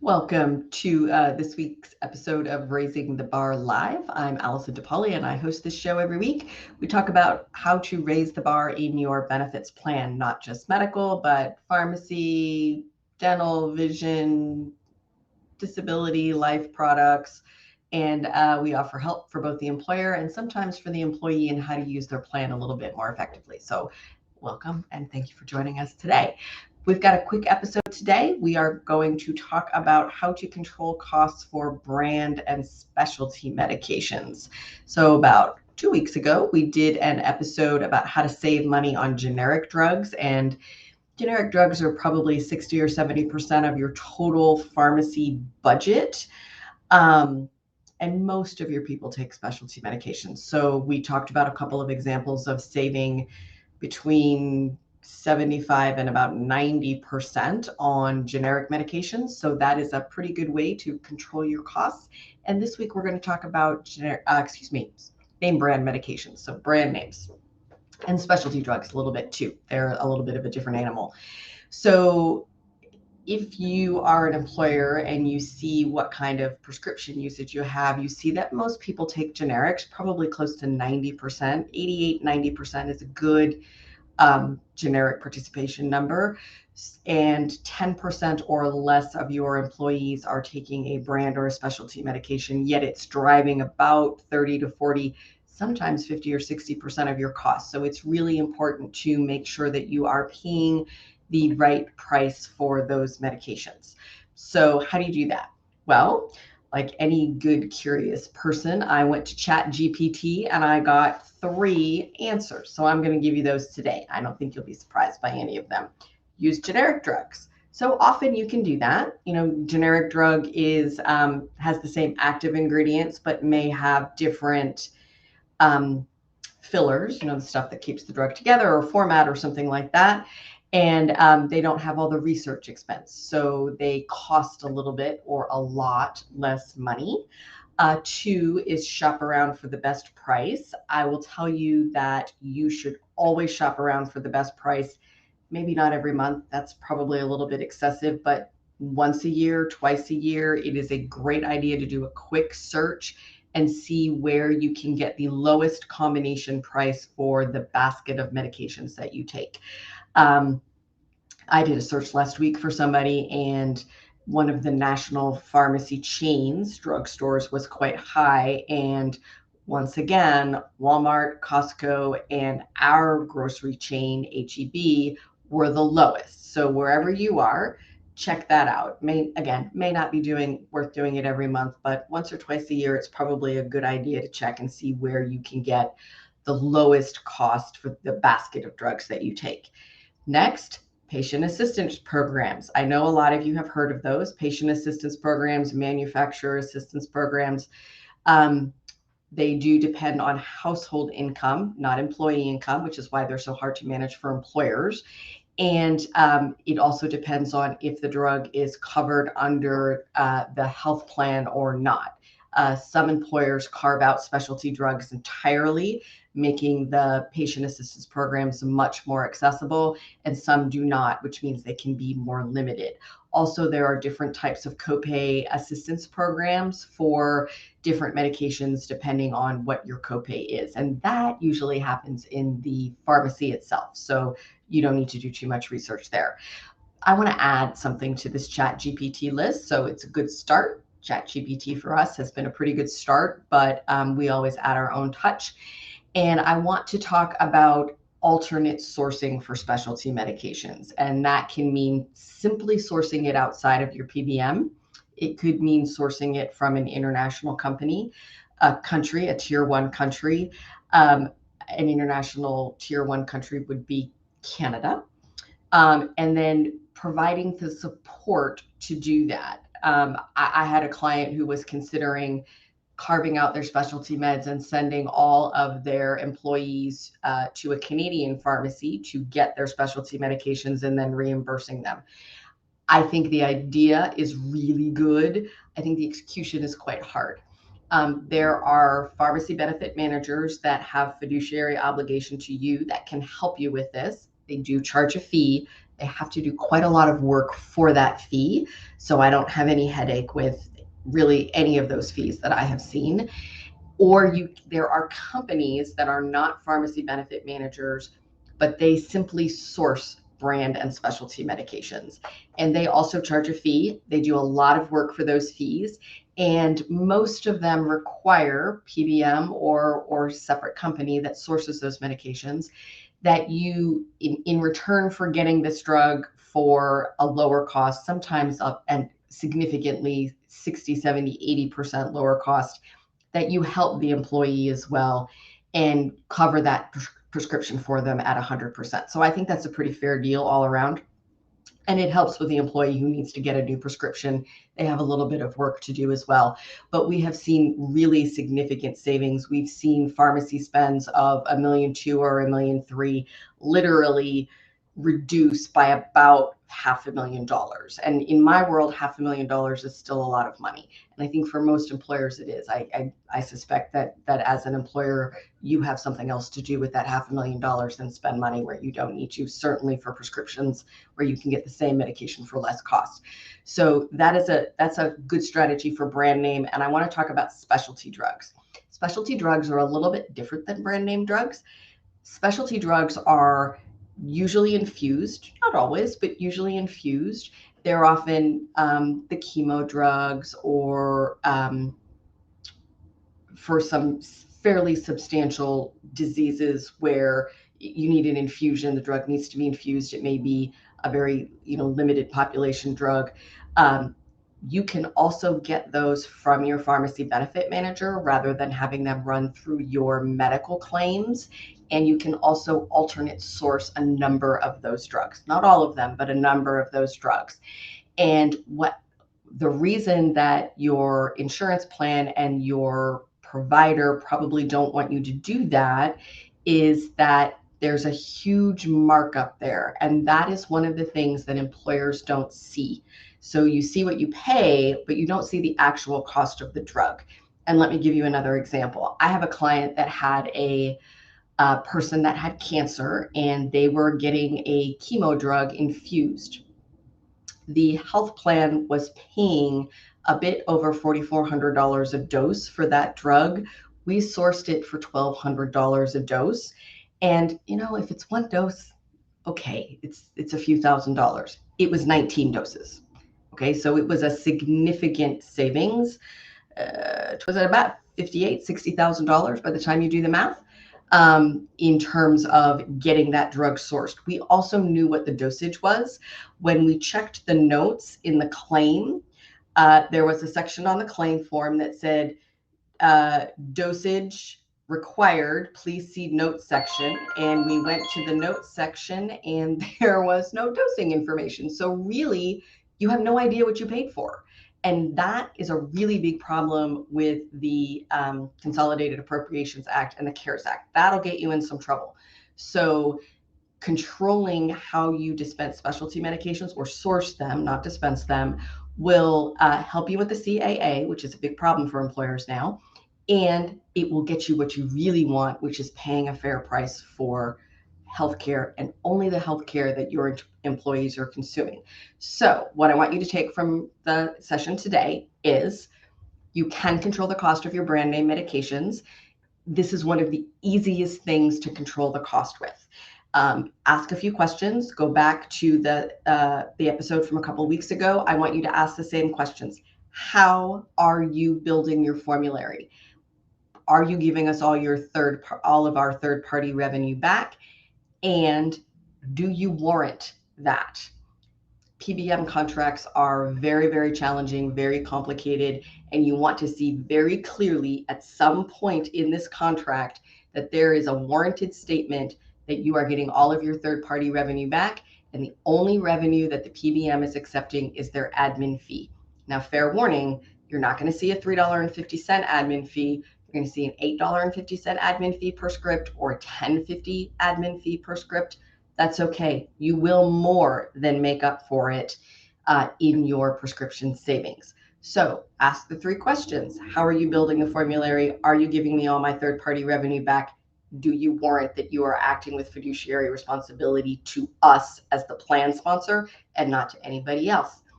Welcome to this week's episode of Raising the Bar Live. I'm Allison DePauli and I host this show every week. We talk about how to raise the bar in your benefits plan, not just medical, but pharmacy, dental, vision, disability, life products. And we offer help for both the employer and sometimes for the employee in how to use their plan a little bit more effectively. So welcome and thank you for joining us today. We've got a quick episode today. We are going to talk about how to control costs for brand and specialty medications. So about 2 weeks ago, we did an episode about how to save money on generic drugs, and generic drugs are probably 60 or 70% of your total pharmacy budget. And most of your people take specialty medications. So we talked about a couple of examples of saving between 75 and about 90% on generic medications. So that is a pretty good way to control your costs. And this week we're going to talk about name brand medications. So brand names and specialty drugs a little bit too. They're a little bit of a different animal. So if you are an employer and you see what kind of prescription usage you have, you see that most people take generics, probably close to 90%. 88-90% is a good generic participation number, and 10% or less of your employees are taking a brand or a specialty medication, yet it's driving about 30 to 40, sometimes 50 or 60% of your costs. So it's really important to make sure that you are paying the right price for those medications. So how do you do that? Well, like any good curious person, I went to ChatGPT and I got 3 answers. So I'm going to give you those today. I don't think you'll be surprised by any of them. Use generic drugs. So often you can do that. Generic drug has the same active ingredients, but may have different fillers, the stuff that keeps the drug together, or format or something like that. And they don't have all the research expense. So they cost a little bit or a lot less money. 2 is shop around for the best price. I will tell you that you should always shop around for the best price. Maybe not every month. That's probably a little bit excessive, but once a year, twice a year, it is a great idea to do a quick search and see where you can get the lowest combination price for the basket of medications that you take. I did a search last week for somebody, and one of the national pharmacy chains, drugstores, was quite high. And once again, Walmart, Costco, and our grocery chain, HEB, were the lowest. So wherever you are, check that out. May not be worth doing it every month, but once or twice a year, it's probably a good idea to check and see where you can get the lowest cost for the basket of drugs that you take. Next, patient assistance programs. I know a lot of you have heard of those. Patient assistance programs, manufacturer assistance programs. They do depend on household income, not employee income, which is why they're so hard to manage for employers. And it also depends on if the drug is covered under the health plan or not. Some employers carve out specialty drugs entirely, making the patient assistance programs much more accessible, and some do not, which means they can be more limited. Also, there are different types of copay assistance programs for different medications depending on what your copay is. And that usually happens in the pharmacy itself. So you don't need to do too much research there. I want to add something to this ChatGPT list. So it's a good start. ChatGPT for us has been a pretty good start, but we always add our own touch. And I want to talk about alternate sourcing for specialty medications. And that can mean simply sourcing it outside of your PBM. It could mean sourcing it from an international company, a tier 1 country. An international tier 1 country would be Canada. And then providing the support to do that. I had a client who was considering carving out their specialty meds and sending all of their employees to a Canadian pharmacy to get their specialty medications and then reimbursing them. I think the idea is really good. I think the execution is quite hard. There are pharmacy benefit managers that have fiduciary obligation to you that can help you with this. They do charge a fee. They have to do quite a lot of work for that fee. So I don't have any headache with really any of those fees that I have seen. Or there are companies that are not pharmacy benefit managers, but they simply source brand and specialty medications. And they also charge a fee. They do a lot of work for those fees. And most of them require PBM or separate company that sources those medications that you, in return for getting this drug for a lower cost, sometimes up and significantly 60, 70, 80% lower cost, that you help the employee as well and cover that prescription for them at 100%. So I think that's a pretty fair deal all around. And it helps with the employee who needs to get a new prescription. They have a little bit of work to do as well. But we have seen really significant savings. We've seen pharmacy spends of $1.2 million or $1.3 million literally reduced by about $500,000. And in my world, $500,000 is still a lot of money. And I think for most employers it is. I suspect that as an employer, you have something else to do with that $500,000 than spend money where you don't need to, certainly for prescriptions where you can get the same medication for less cost. So that's a good strategy for brand name. And I want to talk about specialty drugs. Specialty drugs are a little bit different than brand name drugs. Specialty drugs are usually infused, not always, but usually infused. They're often the chemo drugs or for some fairly substantial diseases where you need an infusion, the drug needs to be infused. It may be a very limited population drug. You can also get those from your pharmacy benefit manager rather than having them run through your medical claims. And you can also alternate source a number of those drugs, not all of them, but a number of those drugs. And the reason that your insurance plan and your provider probably don't want you to do that is that there's a huge markup there. And that is one of the things that employers don't see. So you see what you pay, but you don't see the actual cost of the drug. And let me give you another example. I have a client that had a person that had cancer and they were getting a chemo drug infused. The health plan was paying a bit over $4,400 a dose for that drug. We sourced it for $1,200 a dose. And if it's one dose, okay, it's a few $1,000s. It was 19 doses. Okay, so it was a significant savings. It was at about $58,000, $60,000 by the time you do the math. In terms of getting that drug sourced. We also knew what the dosage was. When we checked the notes in the claim, there was a section on the claim form that said, dosage required, please see notes section. And we went to the notes section and there was no dosing information. So really, you have no idea what you paid for. And that is a really big problem with the Consolidated Appropriations Act and the CARES Act. That'll get you in some trouble. So controlling how you dispense specialty medications or source them, not dispense them, will help you with the CAA, which is a big problem for employers now. And it will get you what you really want, which is paying a fair price for healthcare and only the healthcare that your employees are consuming. So what I want you to take from the session today is you can control the cost of your brand name medications. This is one of the easiest things to control the cost with. Ask a few questions. Go back to the episode from a couple of weeks ago. I want you to ask the same questions. How are you building your formulary? Are you giving us all of our third-party revenue back? And do you warrant that? PBM contracts are very, very challenging, very complicated, and you want to see very clearly at some point in this contract that there is a warranted statement that you are getting all of your third-party revenue back, and the only revenue that the PBM is accepting is their admin fee. Now, fair warning, you're not going to see a $3.50 admin fee. You're going to see an $8.50 admin fee per script or a $10.50 admin fee per script. That's okay. You will more than make up for it in your prescription savings. So ask the 3 questions. How are you building the formulary? Are you giving me all my third-party revenue back? do you warrant that you are acting with fiduciary responsibility to us as the plan sponsor and not to anybody else?